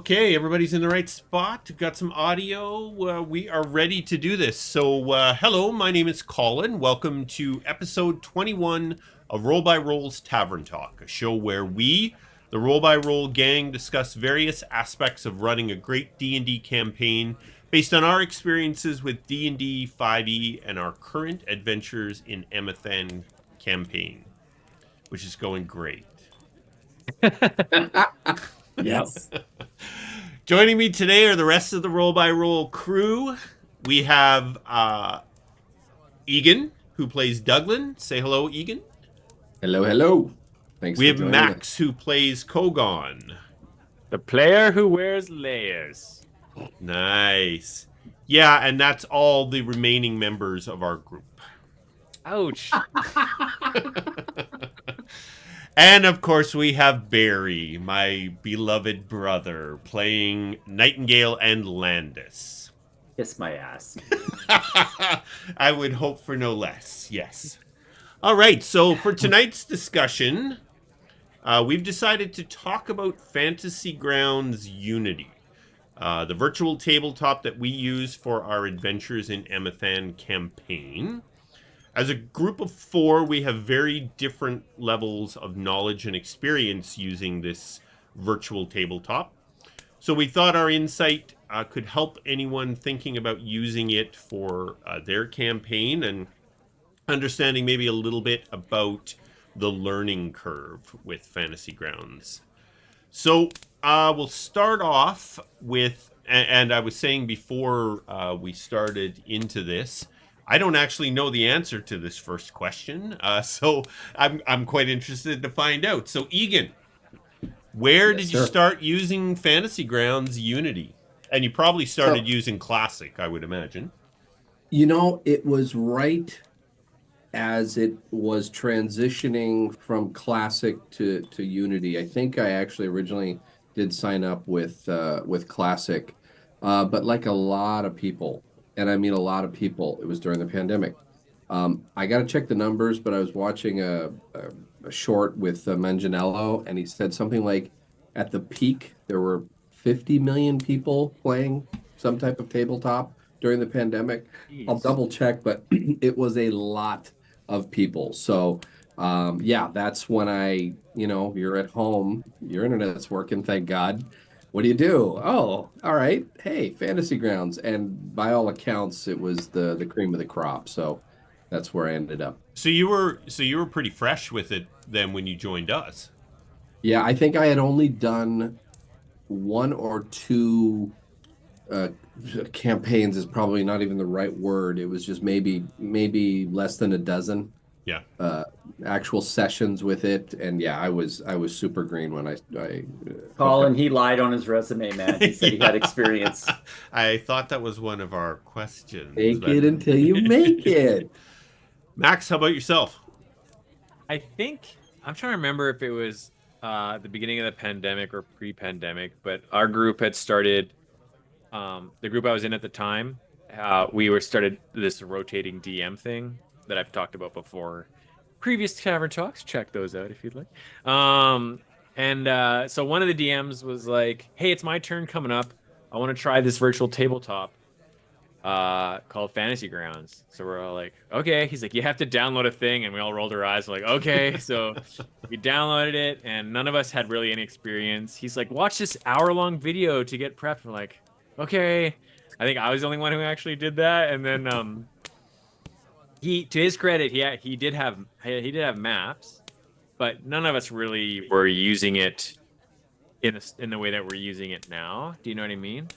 Okay, everybody's in the right spot. We've got some audio. We are ready to do this. So, hello, my name is Colin. Welcome to episode 21 of Roll by Roll's Tavern Talk, a show where we, the Roll by Roll gang, discuss various aspects of running a great D&D campaign based on our experiences with D&D 5e and our current adventures in Emathan campaign, which is going great. Yes. Joining me today are the rest of the Roll by Roll crew. We have Egan, who plays Douglin. Say hello, Egan. Hello, hello. Thanks We for have joining Max, us. who plays Kogon. The player who wears layers. Nice. Yeah, and that's all the remaining members of our group. Ouch. And of course, we have Barry, my beloved brother, playing Nightingale and Landis. Kiss my ass. I would hope for no less, yes. All right, so for tonight's discussion, we've decided to talk about Fantasy Grounds Unity, the virtual tabletop that we use for our Adventures in Emathan campaign. As a group of four, we have very different levels of knowledge and experience using this virtual tabletop. So we thought our insight could help anyone thinking about using it for their campaign and understanding maybe a little bit about the learning curve with Fantasy Grounds. So we'll start off with, and I was saying before we started into this, I don't actually know the answer to this first question, so I'm quite interested to find out. So Egan, where Yes, did you sir. start using Fantasy Grounds Unity? And you probably started So, using Classic, I would imagine. it was right as it was transitioning from Classic to Unity. I think I actually originally did sign up with Classic, but like a lot of people, and I mean a lot of people, it was during the pandemic. I got to check the numbers, but I was watching a short with Manganiello, and he said something like at the peak, there were 50 million people playing some type of tabletop during the pandemic. I'll Jeez. double check, but it was a lot of people. So, yeah, that's when you're at home, your internet's working, thank God. What do you do? Oh, all right. Hey, Fantasy Grounds. And by all accounts, it was the cream of the crop. So that's where I ended up. So you were pretty fresh with it then when you joined us. Yeah, I think I had only done one or two uh campaigns is probably not even the right word. It was just maybe less than a dozen Yeah. uh actual sessions with it. And yeah, I was super green when I hooked Colin, up. he lied on his resume, man. He said he had Yeah. experience. I thought that was one of our questions, Take but it until you make it. Max, how about yourself? I think I'm trying to remember if it was the beginning of the pandemic or pre-pandemic, but our group had started the group I was in at the time, we were started this rotating DM thing that I've talked about before. Previous Tavern Talks, check those out if you'd like. And so one of the DMs was like, "Hey, it's my turn coming up. I want to try this virtual tabletop called Fantasy Grounds." So we're all like, "Okay." He's like, "You have to download a thing," and we all rolled our eyes. We're like, "Okay." So we downloaded it, and none of us had really any experience. He's like, "Watch this hour-long video to get prepped." We're like, "Okay." I think I was the only one who actually did that, and then he, to his credit, he did have maps, but none of us really were using it in the way that we're using it now. Do you know what I mean?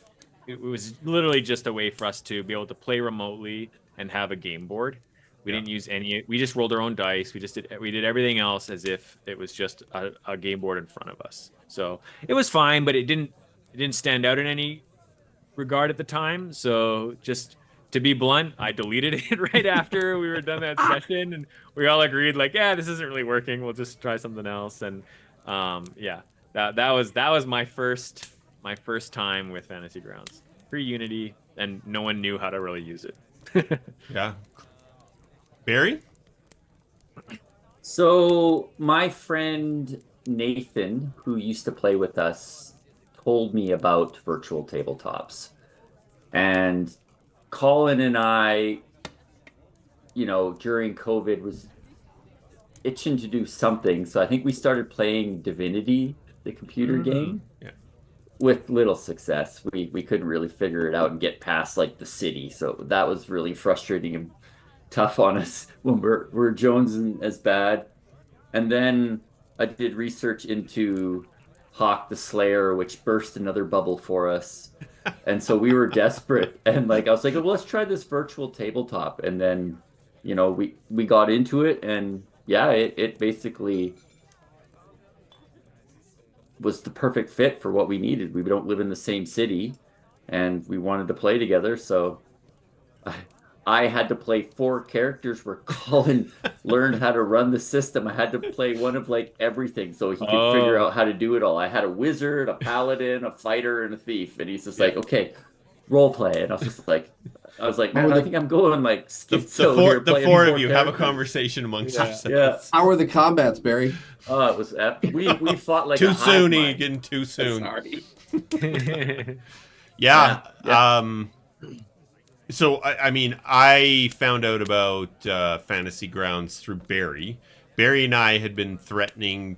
It was literally just a way for us to be able to play remotely and have a game board. We Yeah. didn't use any. We just rolled our own dice. We did everything else as if it was just a game board in front of us. So it was fine, but it didn't stand out in any regard at the time. So just to be blunt, I deleted it right after we were done that session, and we all agreed like, yeah, this isn't really working. We'll just try something else. And yeah, that was my first time with Fantasy Grounds pre Unity, and no one knew how to really use it. Yeah. Barry? So, my friend Nathan, who used to play with us told me about virtual tabletops. And Colin and I, during COVID was itching to do something. So I think we started playing Divinity, the computer Mm-hmm. game, Yeah. with little success. We couldn't really figure it out and get past like the city. So that was really frustrating and tough on us when we're jonesing as bad. And then I did research into Hawk the Slayer, which burst another bubble for us. And so we were desperate. And like I was like, well, let's try this virtual tabletop. And then, we got into it and yeah, it basically was the perfect fit for what we needed. We don't live in the same city and we wanted to play together. So I, I had to play four characters where Colin learned how to run the system. I had to play one of like everything so he could figure Oh, out how to do it all. I had a wizard, a paladin, a fighter, and a thief. And he's just Yeah. like, okay, role play. And I was like, How man, are I the think I'm going like The schizo here the playing four of four you have a characters. conversation amongst yeah. Yeah. yourselves. how are the combats, Barry? Oh, it was we fought like a Too hive soon, mind. Egan. Too soon. Sorry. Yeah. Yeah, yeah. So I mean, I found out about Fantasy Grounds through Barry. Barry and I had been threatening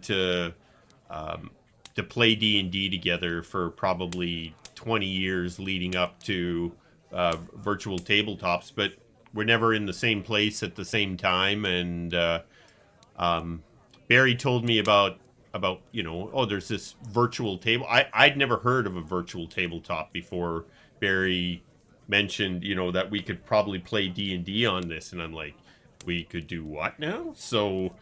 um, to play D&D together for probably 20 years leading up to virtual tabletops, but we're never in the same place at the same time. And Barry told me about oh, there's this virtual table. I'd never heard of a virtual tabletop before. Barry mentioned that we could probably play D&D on this, and I'm like, we could do what now? So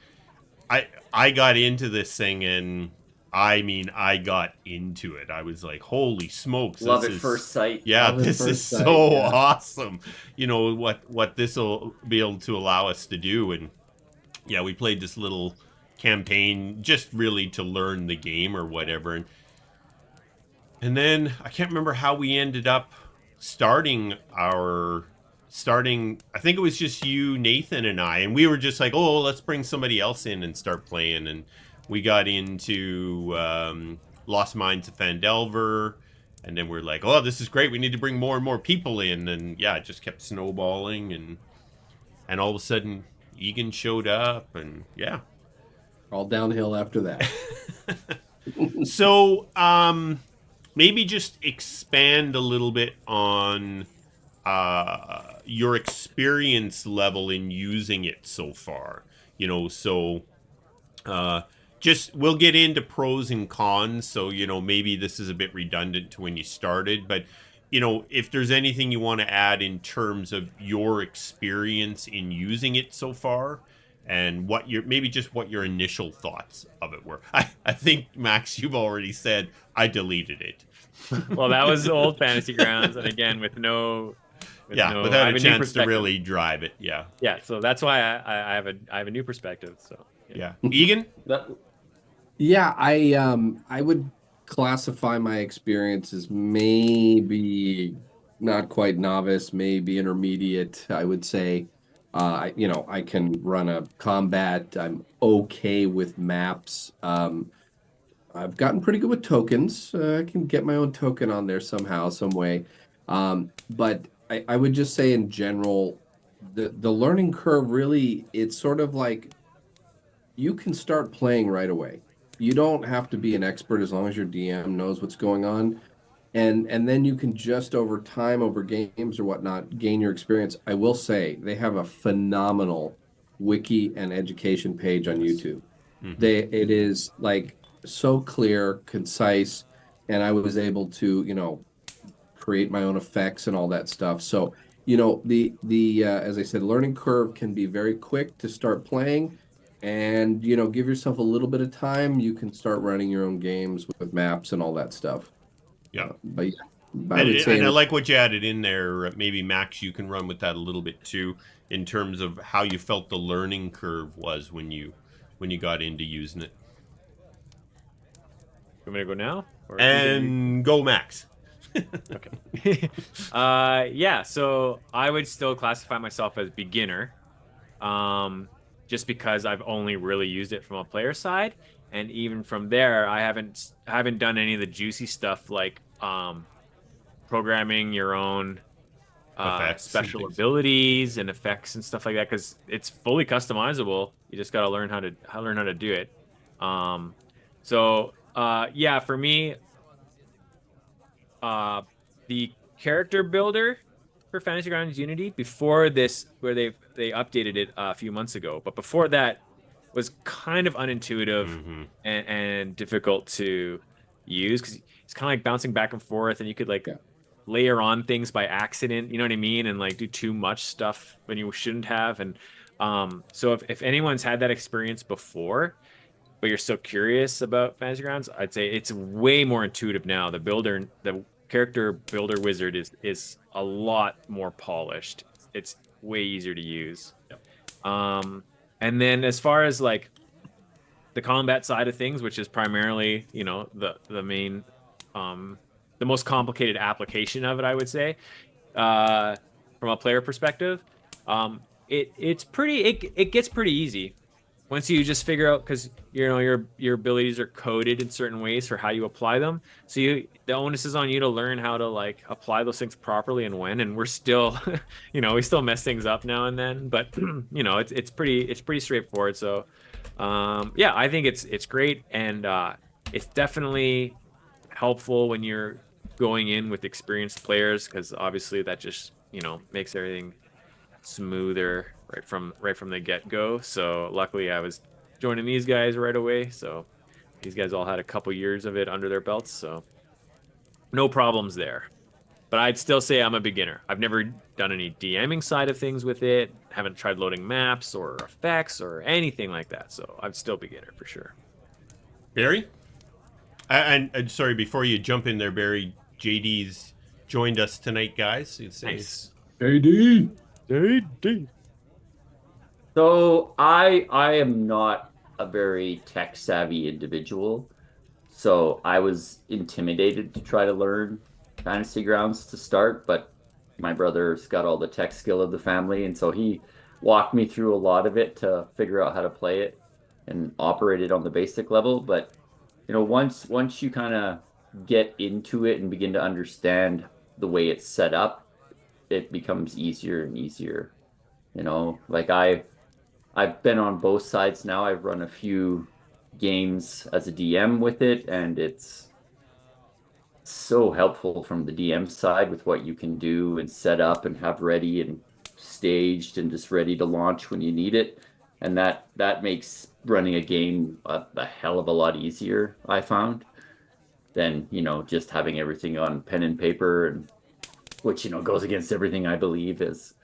I got into this thing, and I mean, I got into it. I was like, holy smokes, Love this at is first sight. yeah, Love at this is first sight. so Yeah. awesome. What this will be able to allow us to do. And yeah, we played this little campaign just really to learn the game or whatever. And then I can't remember how we ended up starting our starting. I think it was just you, Nathan, and I, and we were just like, oh, let's bring somebody else in and start playing. And we got into Lost Mines of Fandelver, and then we're like, oh, this is great. We need to bring more and more people in. And yeah, it just kept snowballing, and all of a sudden, Egan showed up, and yeah. All downhill after that. So, maybe just expand a little bit on your experience level in using it so far. So uh, just we'll get into pros and cons. So maybe this is a bit redundant to when you started, but if there's anything you want to add in terms of your experience in using it so far. And maybe just what your initial thoughts of it were. I think Max, you've already said I deleted it. Well, that was old Fantasy Grounds, and again Yeah, I without a have a new chance to perspective. really drive it. Yeah, Yeah, so that's why I have a new perspective. So yeah. yeah. Egan, That Yeah, I would classify my experience as maybe not quite novice, maybe intermediate, I would say. I can run a combat. I'm okay with maps. I've gotten pretty good with tokens. I can get my own token on there somehow, some way. But I would just say in general, the learning curve really, it's sort of like you can start playing right away. You don't have to be an expert as long as your DM knows what's going on. And then you can just over time, over games or whatnot, gain your experience. I will say they have a phenomenal wiki and education page on yes. YouTube. Mm-hmm. It is like so clear, concise, and I was able to, create my own effects and all that stuff. So, the as I said, learning curve can be very quick to start playing, and give yourself a little bit of time. You can start running your own games with maps and all that stuff. Yeah, But yeah, I and would say, and I like what you added in there. Maybe Max, you can run with that a little bit too, in terms of how you felt the learning curve was when you got into using it. You want me to go now? Or And go, Max. okay. Yeah, so I would still classify myself as beginner. Just because I've only really used it from a player side. And even from there, I haven't done any of the juicy stuff like programming your own Effects and special things. abilities and effects and stuff like that because it's fully customizable. You just got to learn how to do it. Yeah, for me, uh, the character builder for Fantasy Grounds Unity before this, where they updated it a few months ago, but before that was kind of unintuitive Mm-hmm. and difficult to use because it's kind of like bouncing back and forth, and you could like Yeah. layer on things by accident, you know what I mean, and like do too much stuff when you shouldn't have. And so if anyone's had that experience before but you're still curious about Fantasy Grounds, I'd say it's way more intuitive now. The character builder wizard is a lot more polished. It's way easier to use. Yep. Um, and then as far as like the combat side of things, which is primarily, the main, um, the most complicated application of it, I would say, uh, from a player perspective, it gets pretty easy once you just figure out because your abilities are coded in certain ways for how you apply them. So the onus is on you to learn how to like apply those things properly and when. And we're still, we still mess things up now and then, but it's pretty straightforward. So yeah, I think it's great, and it's definitely helpful when you're going in with experienced players because obviously that just makes everything smoother right from the get-go. So luckily I was joining these guys right away. So these guys all had a couple years of it under their belts, so no problems there. But I'd still say I'm a beginner. I've never done any DMing side of things with it, haven't tried loading maps or effects or anything like that. So I'm still beginner for sure. Barry? And sorry, before you jump in there, Barry, JD's joined us tonight, guys. You'd say Nice. JD. So I am not a very tech savvy individual. So I was intimidated to try to learn Fantasy Grounds to start, but my brother's got all the tech skill of the family, and so he walked me through a lot of it to figure out how to play it and operate it on the basic level. But once you kind of get into it and begin to understand the way it's set up, it becomes easier and easier. Like I've been on both sides now. I've run a few games as a DM with it, and it's so helpful from the DM side with what you can do and set up and have ready and staged and just ready to launch when you need it. And that makes running a game a hell of a lot easier, I found, than, just having everything on pen and paper and which, goes against everything I believe is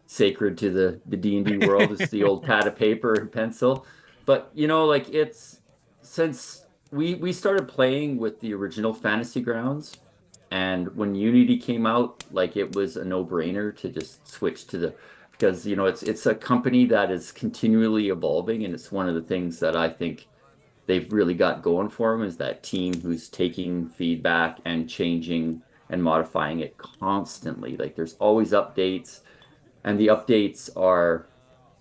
sacred to the D&D world is the old pad of paper and pencil. But like it's since we started playing with the original Fantasy Grounds, and when Unity came out, like it was a no-brainer to just switch to the because it's a company that is continually evolving, and it's one of the things that I think they've really got going for them is that team who's taking feedback and changing and modifying it constantly. Like there's always updates, and the updates are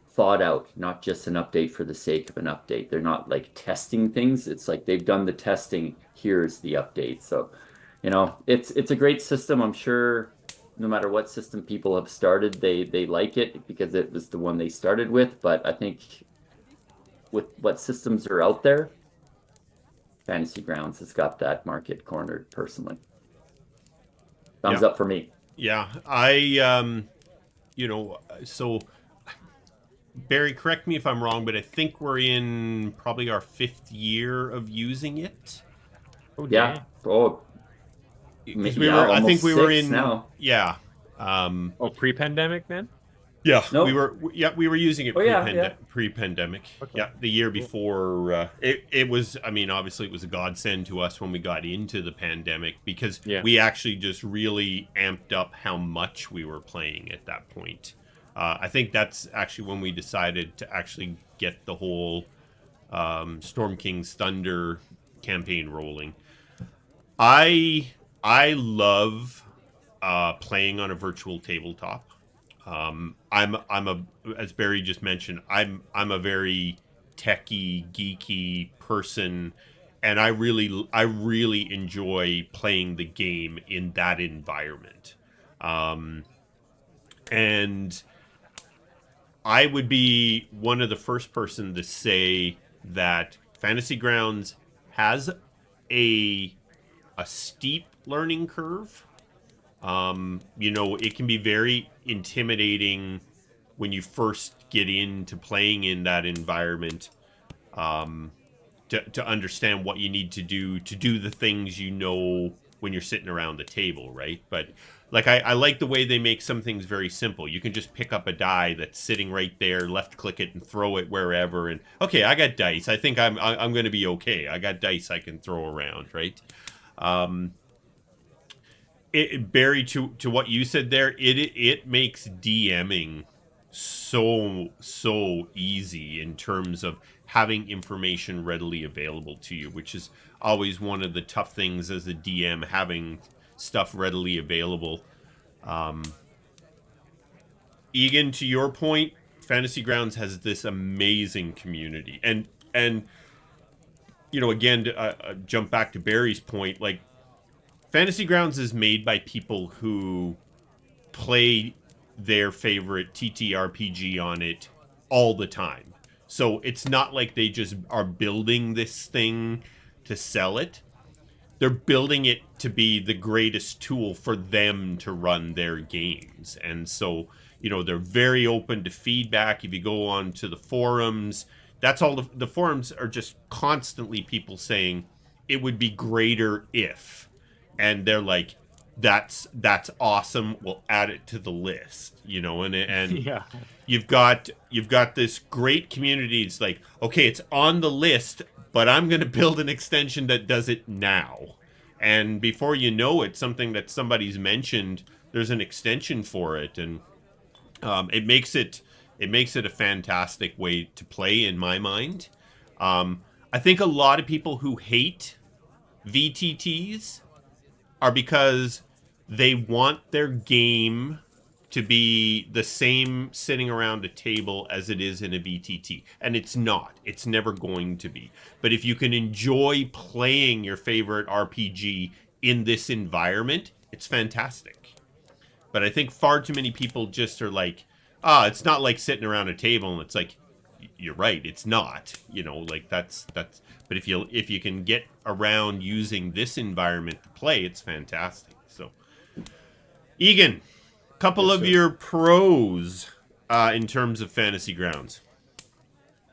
thought out, not just an update for the sake of an update. They're not like testing things. It's like they've done the testing, here's the update. So, it's a great system. I'm sure no matter what system people have started, they like it because it was the one they started with. But I think with what systems are out there, Fantasy Grounds has got that market cornered personally. Thumbs yeah, up for me. yeah. So Barry, correct me if I'm wrong, but I think we're in probably our 5th year of using it. Oh Yeah. dang. Oh, Because yeah, I think almost we were six in, now. yeah. Oh, pre-pandemic then. Yeah, Nope. we were using it Oh yeah, yeah. pre-pandemic. Okay. Yeah, the year Cool. before it was. I mean, obviously, it was a godsend to us when we got into the pandemic because Yeah. we actually just really amped up how much we were playing at that point. I think that's actually when we decided to actually get the whole Storm King's Thunder campaign rolling. I love playing on a virtual tabletop. I'm a as Barry just mentioned, I'm a very techie, geeky person, and I really enjoy playing the game in that environment. And I would be one of the first person to say that Fantasy Grounds has a a steep learning curve. It can be very intimidating when you first get into playing in that environment, to understand what you need to do the things when you're sitting around the table, right? But like I like the way they make some things very simple. You can just pick up a die that's sitting right there, left click it and throw it wherever, and okay, I got dice. I think I'm going to be okay. I got dice I can throw around, right? Barry, to what you said there, it makes DMing so easy in terms of having information readily available to you, which is always one of the tough things as a DM, having stuff readily available. Egan, to your point, Fantasy Grounds has this amazing community, and again, to jump back to Barry's point, like Fantasy Grounds is made by people who play their favorite TTRPG on it all the time. So it's not like they just are building this thing to sell it. They're building it to be the greatest tool for them to run their games. And so, they're very open to feedback. If you go on to the forums, that's all the forums are just constantly people saying it would be greater if. And they're like, that's awesome. We'll add it to the list, and Yeah. you've got this great community. It's like, okay, it's on the list, but I'm going to build an extension that does it now. And before you know it, something that somebody's mentioned, there's an extension for it, and it makes it a fantastic way to play in my mind. I think a lot of people who hate VTTs are because they want their game to be the same sitting around a table as it is in a VTT. And it's not. It's never going to be. But if you can enjoy playing your favorite RPG in this environment, it's fantastic. But I think far too many people just are like, it's not like sitting around a table, and it's like, you're right, it's not. Like that's but if you can get around using this environment to play, it's fantastic. So Egan, couple Yes, of sir. your pros in terms of Fantasy Grounds.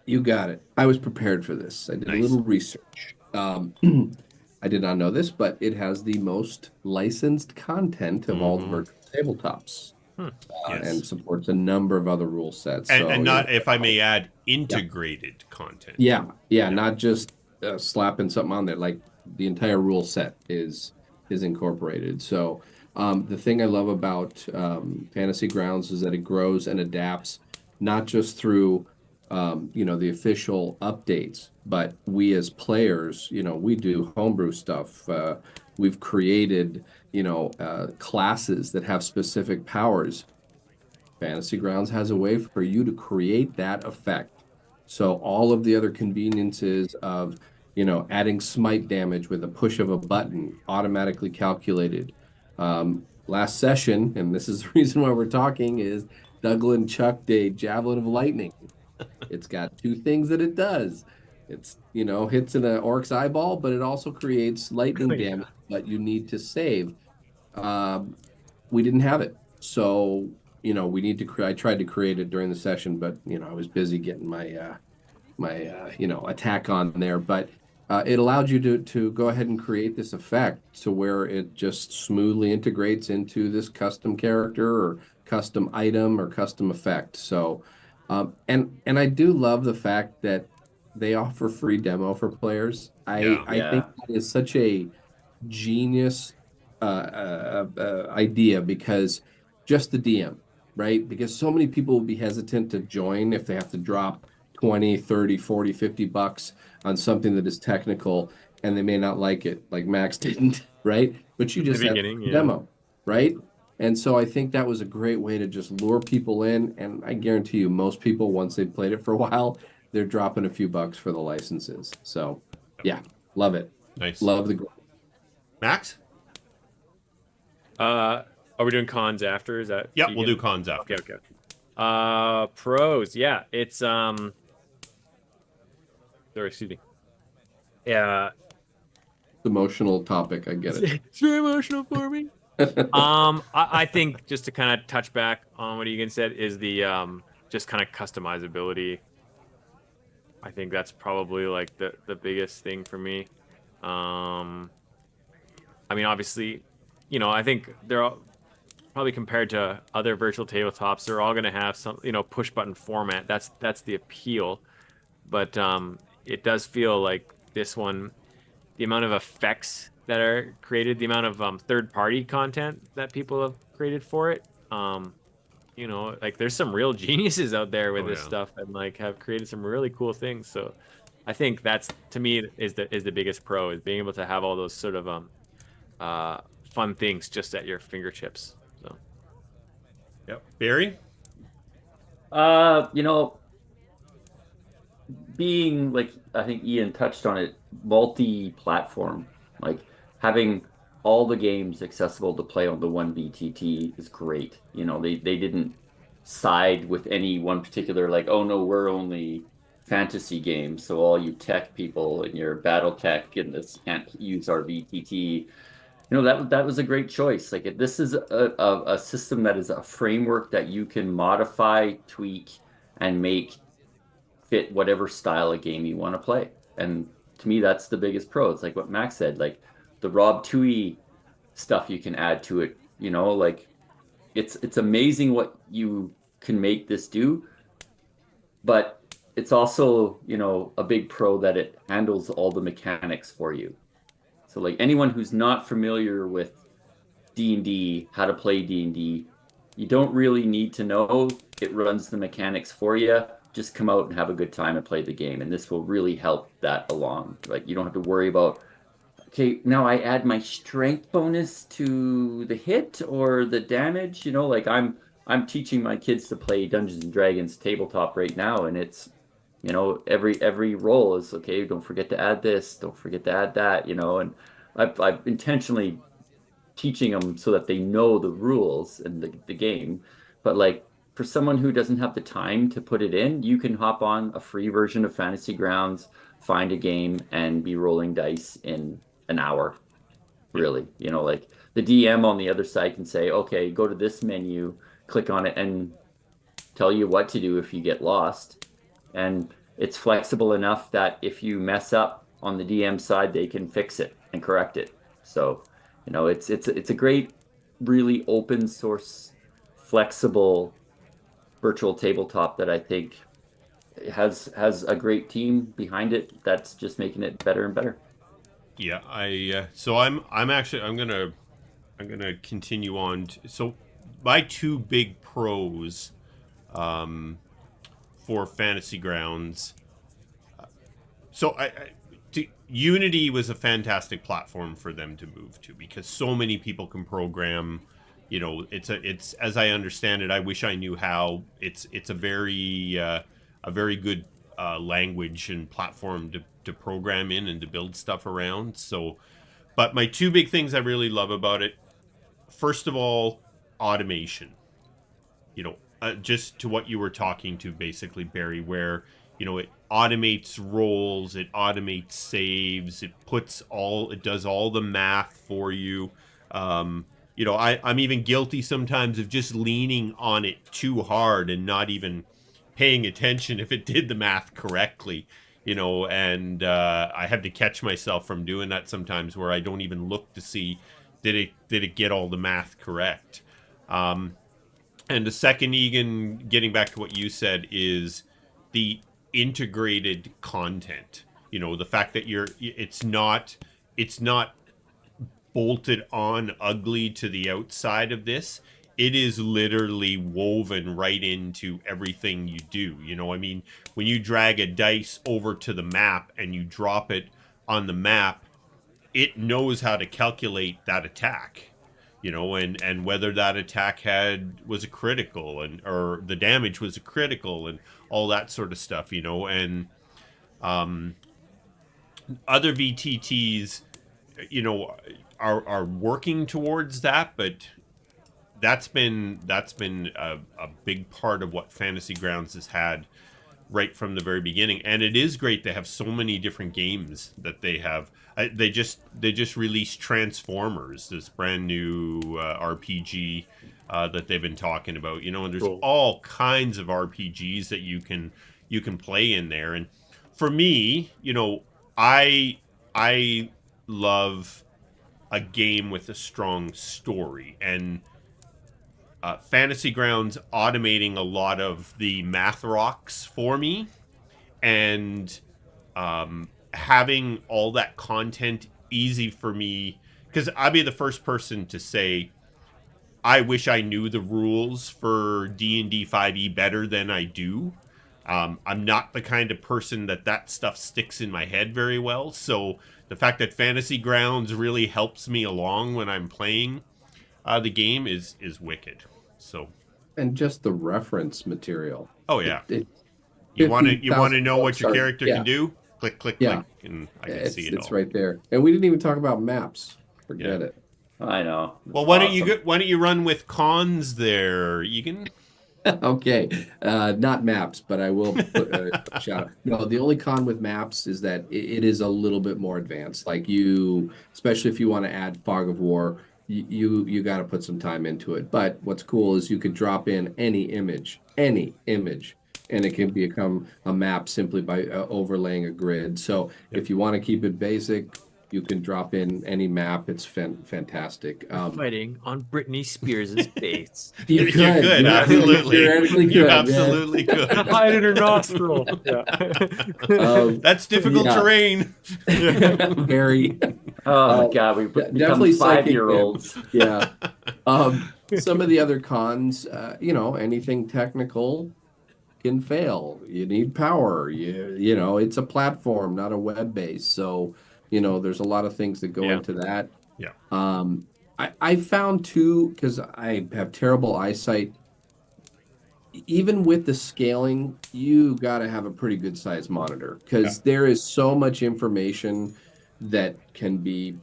You got it. I was prepared for this. I did a Nice. little research. I did not know this, but it has the most licensed content of all the Mm-hmm. virtual tabletops, Hmm. and Yes. supports a number of other rule sets. And So, not, if I may add, yeah, integrated content. yeah, Yeah. not just slapping something on there. Like the entire rule set is incorporated. So, the thing I love about Fantasy Grounds is that it grows and adapts, not just through the official updates, but we as players, we do homebrew stuff. We've created, classes that have specific powers. Fantasy Grounds has a way for you to create that effect. So all of the other conveniences of, adding smite damage with a push of a button, automatically calculated. Last session, and this is the reason why we're talking, is Douglin chucked a Javelin of Lightning. It's got two things that it does. It's, hits in an orc's eyeball, but it also creates lightning Yeah. damage, but you need to save. Um, we didn't have it. So, we need to I tried to create it during the session, but I was busy getting my attack on there. But it allowed you to go ahead and create this effect to where it just smoothly integrates into this custom character or custom item or custom effect. So, and I do love the fact that they offer free demo for players. I Yeah. I think Yeah. that is such a genius idea, because just the DM, right? Because so many people will be hesitant to join if they have to drop 20, 30, 40, $50 on something that is technical, and they may not like it, like Max didn't, right? But you In the just have beginning, a yeah. demo, right? And so I think that was a great way to just lure people in. And I guarantee you, most people, once they've played it for a while, they're dropping a few bucks for the licenses. So yeah, love it. Nice. Love the Max? Are we doing cons after? Is that Yeah, we'll do Egan? cons Okay, after. okay. Pros. Yeah, it's sorry, excuse me. Yeah, emotional topic. I get it's very emotional for me. it. I think just to kind of touch back on what Egan said is the just kind of customizability. I think that's probably like the biggest thing for me. Um, I mean, obviously, I think they're all, probably compared to other virtual tabletops, they're all going to have some, push button format. That's the appeal. But it does feel like this one, the amount of effects that are created, the amount of third party content that people have created for it. Like there's some real geniuses out there with Oh, this yeah. stuff and like have created some really cool things. So I think that's to me is the biggest pro is being able to have all those sort of uh fun things just at your fingertips. So Yep. Barry? You know, being like I think Ian touched on it, multi-platform, like having all the games accessible to play on the one VTT is great. You know, they didn't side with any one particular like, oh no, we're only fantasy games, so all you tech people and your battle tech and this can't use our VTT. You know, that was a great choice. Like this is a system that is a framework that you can modify, tweak, and make fit whatever style of game you want to play. And to me, that's the biggest pro. It's like what Max said, like the Rob Tui stuff you can add to it. You know, like it's amazing what you can make this do, but it's also, a big pro that it handles all the mechanics for you. So like anyone who's not familiar with D&D, how to play D&D, you don't really need to know. It runs the mechanics for you. Just come out and have a good time and play the game. And this will really help that along. Like you don't have to worry about, okay, now I add my strength bonus to the hit or the damage, like I'm teaching my kids to play Dungeons and Dragons tabletop right now, and it's every roll is okay, don't forget to add this, don't forget to add that, and I've intentionally teaching them so that they know the rules and the game. But like for someone who doesn't have the time to put it in, you can hop on a free version of Fantasy Grounds, find a game, and be rolling dice in an hour, Yep. really. Like the DM on the other side can say, okay, go to this menu, click on it, and tell you what to do if you get lost. And it's flexible enough that if you mess up on the DM side, they can fix it and correct it. So, it's a great, really open source, flexible virtual tabletop that I think has a great team behind it that's just making it better and better. Yeah, I'm gonna continue on. So my two big pros for Fantasy Grounds. So Unity was a fantastic platform for them to move to because so many people can program. It's as I understand it. I wish I knew how. It's a very good language and platform to program in and to build stuff around. So, but my two big things I really love about it, first of all, automation. Just to what you were talking to, basically, Barry, where it automates rolls, it automates saves, it does all the math for you. I'm even guilty sometimes of just leaning on it too hard and not even paying attention if it did the math correctly. And I have to catch myself from doing that sometimes, where I don't even look to see did it get all the math correct. And the second, Egan, getting back to what you said, is the integrated content. The fact that it's not bolted on ugly to the outside of this. It is literally woven right into everything you do. I mean, when you drag a dice over to the map and you drop it on the map, it knows how to calculate that attack. and whether that attack was a critical, and or the damage was a critical, and all that sort of stuff, and other VTTs, you know, are working towards that, but that's been a big part of what Fantasy Grounds has had right from the very beginning, and it is great to have so many different games that they have. They just released Transformers, this brand new RPG that they've been talking about. And there's Cool. all kinds of RPGs that you can play in there. And for me, I love a game with a strong story, and Fantasy Grounds automating a lot of the math rocks for me, and having all that content easy for me, because I'd be the first person to say I wish I knew the rules for D&D 5e better than I do. I'm not the kind of person that stuff sticks in my head very well, so the fact that Fantasy Grounds really helps me along when I'm playing the game is wicked. So, And just the reference material. oh It, yeah, it you want to you want to 50,000 know what books your are, character can yeah, do? Click, click, yeah. click, and I can see it It's all. right there. And we didn't even talk about maps. Yeah. Forget it. I know. Well, It's why don't you awesome. why don't you run with cons there, Egan? Okay, not maps, but I will put a shout out. No, the only con with maps is that it is a little bit more advanced. Like especially if you want to add fog of war, you got to put some time into it. But what's cool is you could drop in any image, and it can become a map simply by overlaying a grid. So Yep. if you want to keep it basic, you can drop in any map. It's fantastic. Fighting on Britney Spears' base. You You could, could, you absolutely. theoretically You could, man. absolutely could. Hide in her nostril. Yeah. That's difficult Yeah, terrain. very. Oh my Uh, God, we become Definitely psychic damage. five-year-olds. Yeah. Some of the other cons, anything technical can fail. You need power. It's a platform, not a web base. So, there's a lot of things that go Yeah. into that. Yeah. I found too, because I have terrible eyesight, even with the scaling, you got to have a pretty good size monitor Yeah. because there is so much information that can be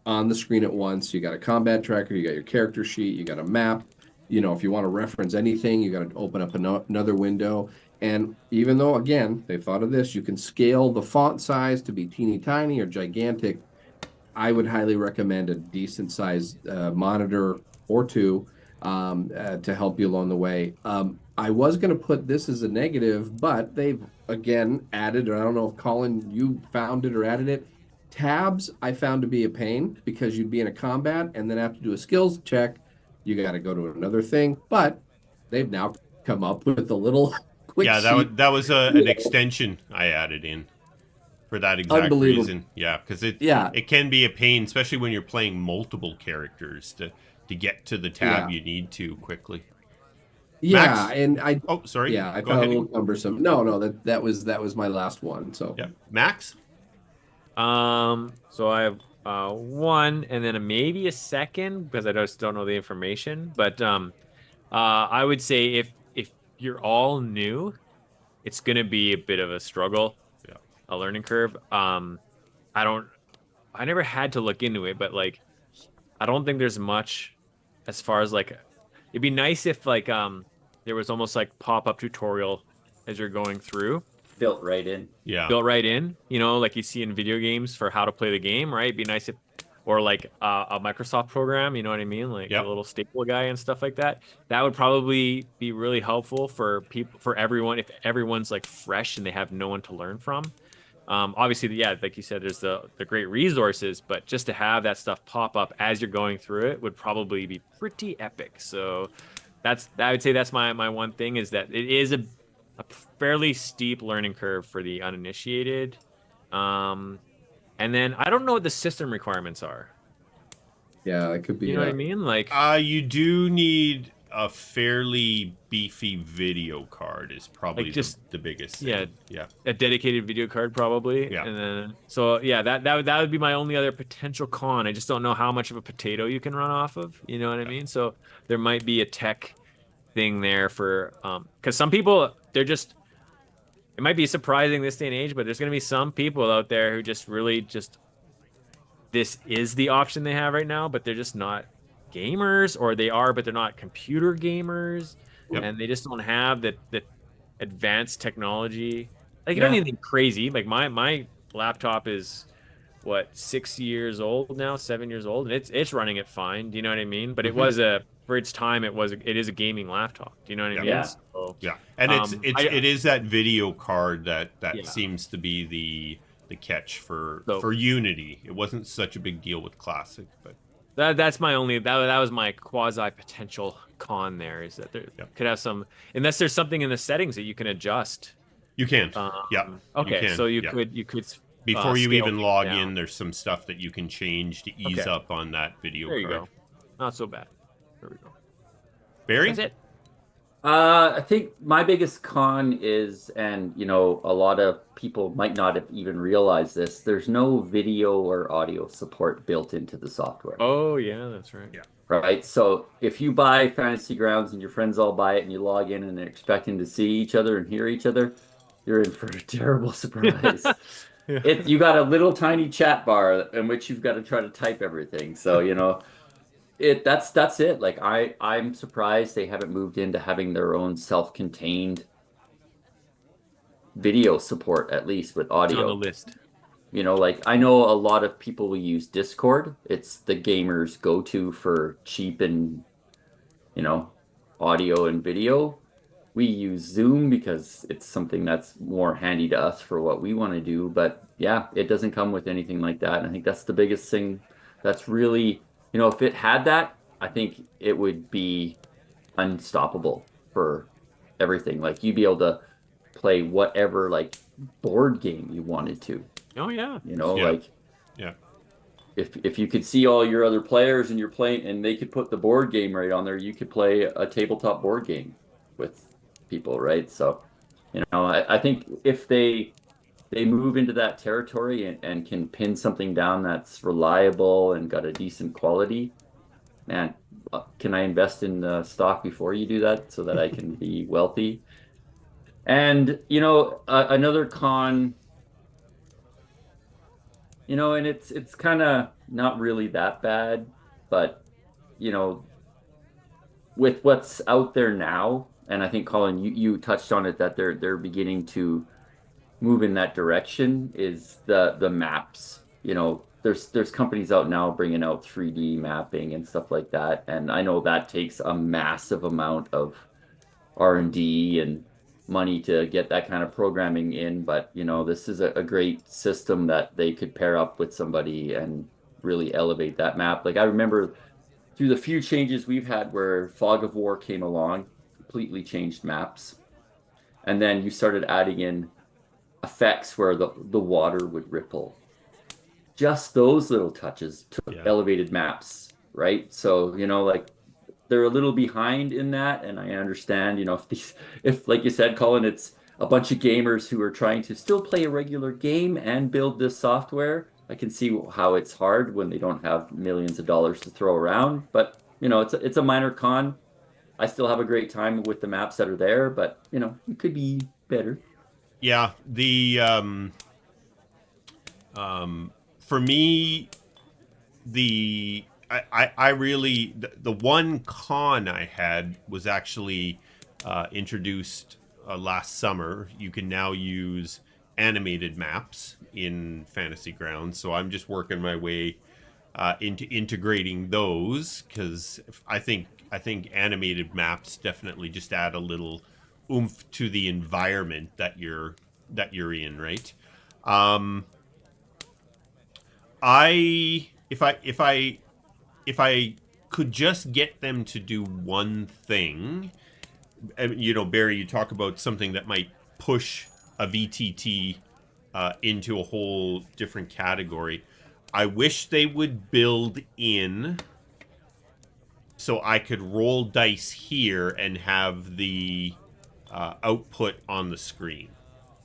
on the screen at once. You got a combat tracker, you got your character sheet, you got a map. If you want to reference anything, you got to open up another window. And even though, again, they thought of this, you can scale the font size to be teeny tiny or gigantic. I would highly recommend a decent sized monitor or two to help you along the way. I was going to put this as a negative, but they've again added, or I don't know if Colin, you found it or added it. Tabs I found to be a pain because you'd be in a combat and then have to do a skills check. You got to go to another thing, but they've now come up with a little quick Yeah, that was, sheet. that was an extension I added in for that exact Unbelievable. reason. Yeah, because it Yeah, it can be a pain, especially when you're playing multiple characters to get to the tab yeah. you need to quickly. Yeah, Max? and I Oh, sorry. yeah, I Go found it ahead a little again. cumbersome. No, no, that was my last one. So Yeah, Max? So I have one and then maybe a second because I just don't know the information. But I would say if you're all new, it's gonna be a bit of a struggle, Yeah. a learning curve. I don't, I never had to look into it, but like I don't think there's much as far as like it'd be nice if like there was almost like pop-up tutorial as you're going through Built right in. Yeah. built right in, like you see in video games for how to play the game, right? It'd be nice if, or like a Microsoft program, you know what I mean? Like the Yep. little staple guy and stuff like that. That would probably be really helpful for people, for everyone, if everyone's like fresh and they have no one to learn from. Obviously, yeah, like you said, there's the great resources, but just to have that stuff pop up as you're going through it would probably be pretty epic. So I would say that's my one thing is that it is a fairly steep learning curve for the uninitiated. Um, and then I don't know what the system requirements are. yeah, it could You be know what I a mean? Like, You do need a fairly beefy video card is probably Like just the biggest yeah, thing. Yeah. a dedicated video card probably, Yeah. and then so yeah, that would be my only other potential con. I just don't know how much of a potato you can run off of. You know what I Yeah. mean? So there might be a tech thing there for because some people they're just it might be surprising this day and age, but there's going to be some people out there who just really just this is the option they have right now, but they're just not gamers, or they are, but they're not computer gamers, Yep. and they just don't have the advanced technology. Like you don't need Yeah. anything crazy. Like my laptop is what 6 years old now, 7 years old, and it's running it fine. Do you know what I mean? But it Hmm. was a for its time, it is a gaming laptop. Do you know what I Yeah. mean? Yeah. So Yeah. And I it is that video card that yeah. seems to be the catch So for Unity. It wasn't such a big deal with Classic, but that's my only that was my quasi potential con there is that there yeah. could have some unless there's something in the settings that you can adjust. You can. Yeah. You Okay, can. so Yeah. you could Before you scale even things log down. in, there's some stuff that you can change to ease Okay, up on that video there you card. go. Not so bad. There we go. That's Barry? it. I think my biggest con is, and a lot of people might not have even realized this, there's no video or audio support built into the software, Oh yeah, that's right. Yeah. right? So if you buy Fantasy Grounds and your friends all buy it and you log in and they're expecting to see each other and hear each other, you're in for a terrible surprise. Yeah. You got a little tiny chat bar in which you've got to try to type everything. So, that's it. Like I'm surprised they haven't moved into having their own self-contained video support, at least with It's on the audio. list. Like I know a lot of people will use Discord. It's the gamers' go-to for cheap and, you know, audio and video. We use Zoom because it's something that's more handy to us for what we want to do. But yeah, it doesn't come with anything like that. And I think that's the biggest thing that's really, if it had that, I think it would be unstoppable for everything. Like you'd be able to play whatever like board game you wanted to, Oh yeah. Yeah. like Yeah. if you could see all your other players and you're playing and they could put the board game right on there, you could play a tabletop board game with people, right? So, I think if they move into that territory and can pin something down that's reliable and got a decent quality, man, can I invest in the stock before you do that so that I can be wealthy? And another con, and it's kind of not really that bad, but you know, with what's out there now, and I think Colin, you touched on it that they're beginning to move in that direction is the maps. There's companies out now bringing out 3D mapping and stuff like that, and I know that takes a massive amount of R&D and money to get that kind of programming in, but this is a great system that they could pair up with somebody and really elevate that map. Like I remember through the few changes we've had where Fog of War came along, completely changed maps. And then you started adding in effects where the water would ripple. Just those little touches took Yeah. elevated maps, right? So, like they're a little behind in that, and I understand, if like you said, Colin, it's a bunch of gamers who are trying to still play a regular game and build this software. I can see how it's hard when they don't have millions of dollars to throw around, but it's a minor con. I still have a great time with the maps that are there, but it could be better. Yeah. For me, I really the one con I had was actually introduced last summer. You can now use animated maps in Fantasy Grounds, so I'm just working my way into integrating those because I think animated maps definitely just add a little oomph to the environment that you're in, right? Um, I if I could just get them to do one thing, Barry, you talk about something that might push a VTT into a whole different category. I wish they would build in so I could roll dice here and have the output on the screen.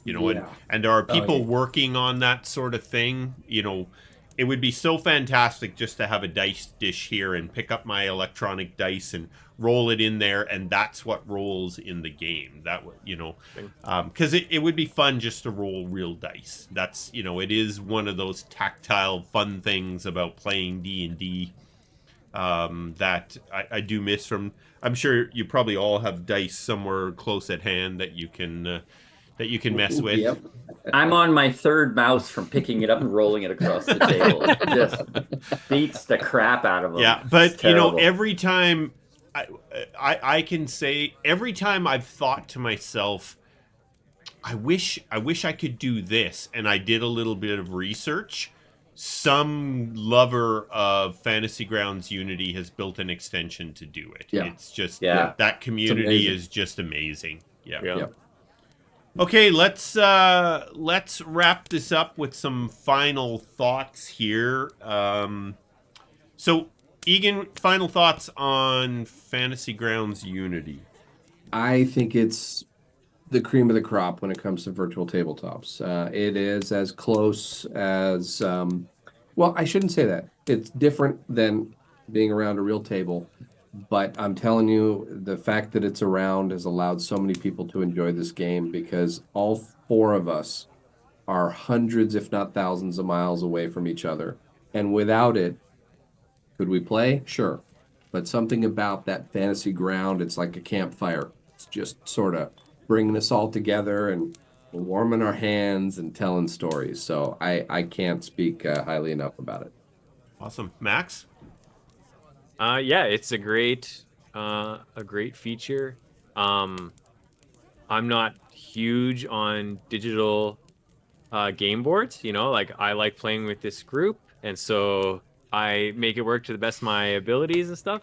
Yeah. And there are Oh, people working on that sort of thing. It would be so fantastic just to have a dice dish here and pick up my electronic dice and roll it in there, and that's what rolls in the game. That would, because it would be fun just to roll real dice. That's, it is one of those tactile fun things about playing D&D that I do miss from. I'm sure you probably all have dice somewhere close at hand that you can mess with. Yep. I'm on my third mouse from picking it up and rolling it across the table. It just beats the crap out of them. Yeah, It's but terrible. every time I can say every time I've thought to myself, I wish I could do this, and I did a little bit of research. Some lover of Fantasy Grounds Unity has built an extension to do it. Yeah. It's just Yeah. that It's community amazing. is just amazing. Yeah. Yeah. Yep. Okay, let's wrap this up with some final thoughts here. So, Egan, final thoughts on Fantasy Grounds Unity. I think it's the cream of the crop when it comes to virtual tabletops. It is as close as, well, I shouldn't say that. It's different than being around a real table, but I'm telling you, the fact that it's around has allowed so many people to enjoy this game because all four of us are hundreds, if not thousands of miles away from each other. And without it, could we play? Sure. But something about that fantasy ground, it's like a campfire. It's just sort of bringing us all together and warming our hands and telling stories. So I can't speak highly enough about it. Awesome. Max? Yeah, it's a great feature. I'm not huge on digital game boards, like I like playing with this group, and so I make it work to the best of my abilities and stuff.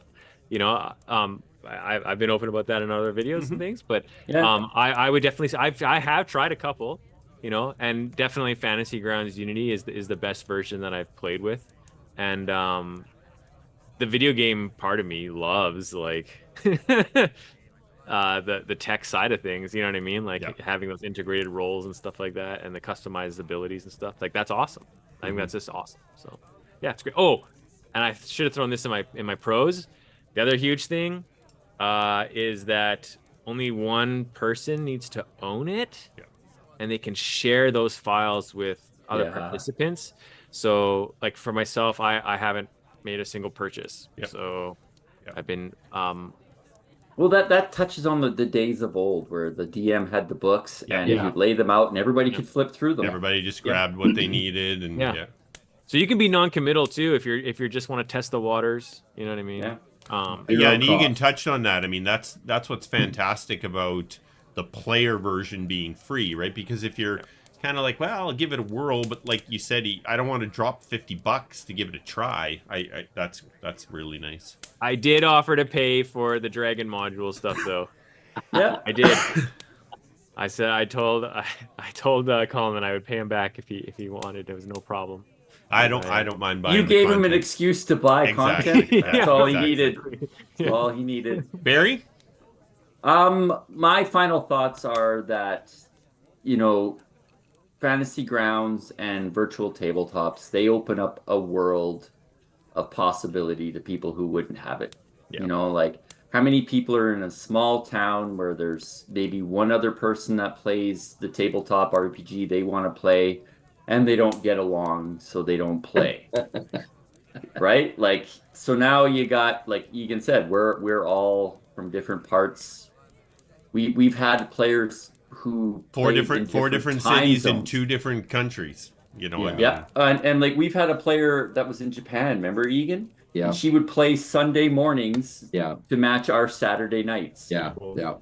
I've been open about that in other videos and Mm-hmm. things, but Yeah. I would definitely say I have tried a couple, and definitely Fantasy Grounds Unity is the best version that I've played with, and the video game part of me loves like the tech side of things, you know what I mean? Yeah. Like having those integrated roles and stuff like that and the customized abilities and stuff. Like that's awesome. I think Mm-hmm. that's just awesome. So yeah, it's great. Oh, and I should have thrown this in my pros. The other huge thing is that only one person needs to own it Yeah. and they can share those files with other Yeah. participants. So like for myself, I haven't made a single purchase. Yep. So Yep. I've been Well, that touches on the days of old where the DM had the books Yeah. and Yeah. you'd lay them out and everybody Yeah. could flip through them. Everybody just Yeah. grabbed what they needed, and Yeah. yeah. So you can be non-committal too if you're just want to test the waters. You know what I mean? Yeah. Yeah, Zero and Egan cost. touched on that. I mean, that's what's fantastic about the player version being free, right? Because if you're kind of like, well, I'll give it a whirl, but like you said, I don't want to drop $50 to give it a try. That's really nice. I did offer to pay for the dragon module stuff though. Yeah. I did. I told Colin that I would pay him back if he wanted. There was no problem. I don't mind You buying the gave him an content. excuse to buy content. Exactly. That's Yeah, all he exactly. needed. Exactly. That's all he needed. Barry? My final thoughts are that, you know, fantasy grounds and virtual tabletops, they open up a world of possibility to people who wouldn't have it. Yeah. You know, like how many people are in a small town where there's maybe one other person that plays the tabletop RPG they want to play and they don't get along, so they don't play. Right? Like, so now you got, like Egan said, we're all from different parts. We've had players who played in Four different different time cities in zones. 2 different countries. I Yeah. mean, Yeah, and like we've had a player that was in Japan, remember Egan? Yeah. And she would play Sunday mornings Yeah. to match our Saturday nights. Yeah. Cool. Yeah.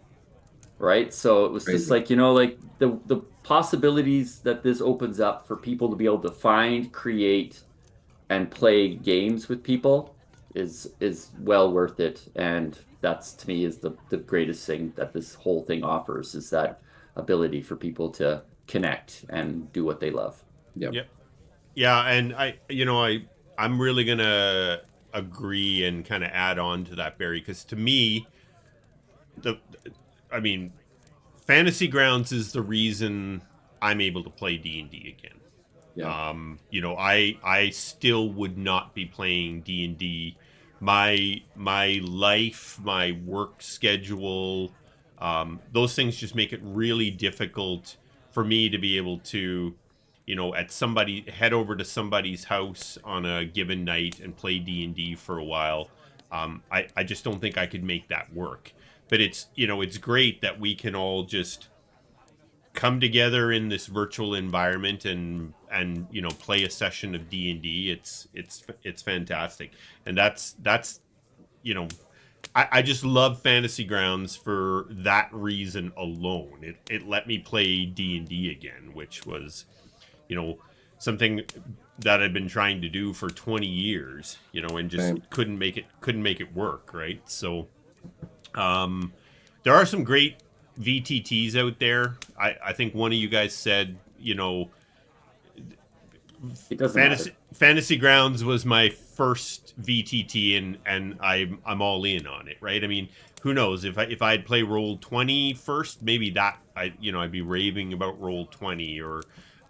Right? So it was just Crazy. like, you know, like the possibilities that this opens up for people to be able to find, create, and play games with people is well worth it. And that's to me is the greatest thing that this whole thing offers is that ability for people to connect and do what they love. Yep. Yep. Yeah, and I'm really gonna agree and kind of add on to that, Barry, because to me, the I mean, Fantasy Grounds is the reason I'm able to play D&D again. Yeah. I still would not be playing D&D. My life, my work schedule, those things just make it really difficult for me to be able to, head over to somebody's house on a given night and play D&D for a while. I just don't think I could make that work. But it's great that we can all just come together in this virtual environment and play a session of D&D. It's fantastic. And that's I just love Fantasy Grounds for that reason alone. It let me play D&D again, which was something that I've been trying to do for 20 years, and just Same. couldn't make it work, right? So there are some great VTTs out there. I think one of you guys said, It doesn't matter. Fantasy Grounds was my first VTT, and I'm all in on it, right? I mean, who knows if I'd play Roll20 first, maybe that I'd be raving about Roll20, or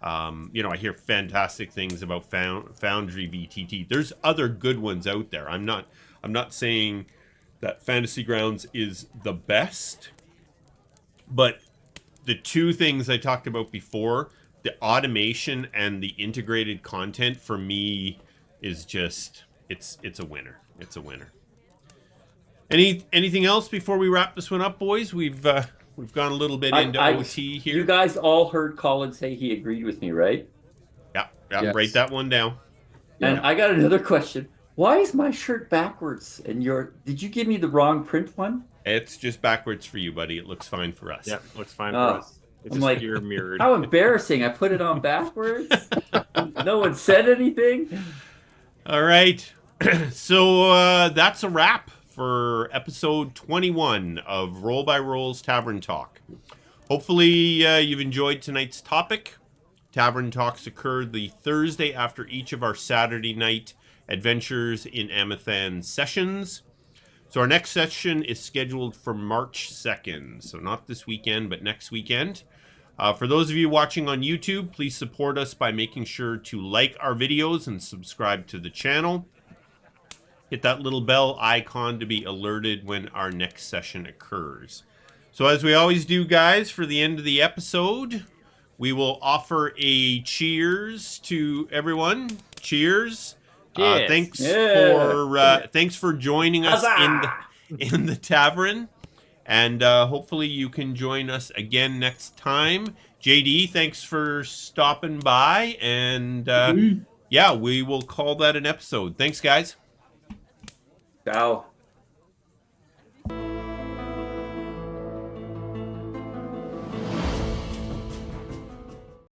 I hear fantastic things about Foundry VTT. There's other good ones out there. I'm not saying that Fantasy Grounds is the best, but the two things I talked about before, the automation and the integrated content, for me is just it's a winner. It's a winner. Anything else before we wrap this one up, boys? We've gone a little bit into OT here. You guys all heard Colin say he agreed with me, right? Yeah, Yes. write that one down. And Yeah. I got another question. Why is my shirt backwards? And did you give me the wrong print one? It's just backwards for you, buddy. It looks fine for us. Yeah, looks fine for Oh, us. It's I'm just like, ear mirrored. how embarrassing. I put it on backwards. No one said anything. All right. So that's a wrap for episode 21 of Roll by Rolls Tavern Talk. Hopefully you've enjoyed tonight's topic. Tavern Talks occur the Thursday after each of our Saturday night Adventures in Emathan sessions. So our next session is scheduled for March 2nd. So not this weekend, but next weekend. For those of you watching on YouTube, please support us by making sure to like our videos and subscribe to the channel. Hit that little bell icon to be alerted when our next session occurs. So as we always do, guys, for the end of the episode, we will offer a cheers to everyone. Cheers. Cheers. Thanks Yeah. thanks for joining us in the tavern. And hopefully you can join us again next time. JD, thanks for stopping by. And yeah, we will call that an episode. Thanks, guys. Ciao.